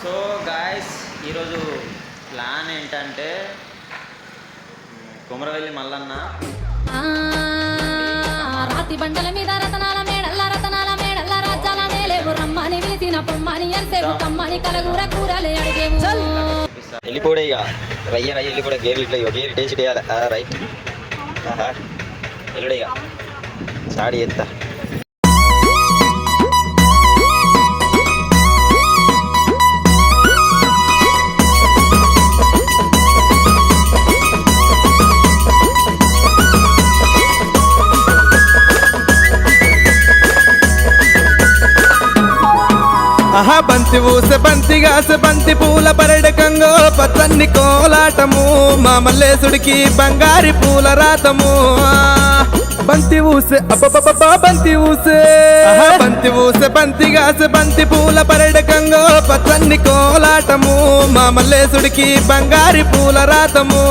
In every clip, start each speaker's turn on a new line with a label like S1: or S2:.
S1: So guys ఈరోజు plan ఏంటంటే కుమరవెల్లి మల్లన్న
S2: రాతి బండల మీద రతనాల మేడల్ల రాజ్యాల నేలేవు రమ్మని పిలిచిన పొమ్మని ఎంతసేపు కమ్మని కలగూర కూరలే అడిగేవు.
S3: వెళ్ళిపోడే ఇక రయ్య వెళ్ళిపోడే గేర్లు ఇట్లా గేర్ టేస్ట్ వేయాలి రైట్ వెళ్ళుడే ఇక సాడి ఎత్తా
S4: బంతి ఊసె బంతిగాసె బంతి పూల పరడకంగో పచ్చన్ని కోలాటము మా మల్లేశుడికి బంగారి పూల రాతము. బంతి ఊసె అబ్బబ్బబ్బా బంతి ఊసే బంతి ఊసె బంతిగాసె బంతి పూల పరడకంగో పచ్చన్ని కోలాటము మా మల్లేశుడికి బంగారి పూల రాతము.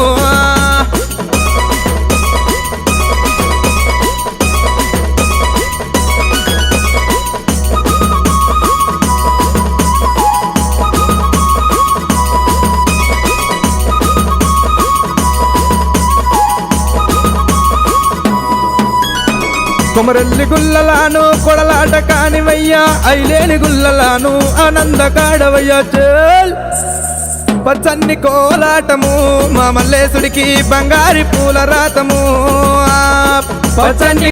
S4: కొమరెల్లి గుల్లలాను కొడలాట కానివయ్యా ఐలేని గుల్లలాను ఆనంద కాడవయ్యా చేల్ పచ్చన్ని కోలాటము మా మల్లేశుడికి బంగారి పూల రాతము పచ్చన్ని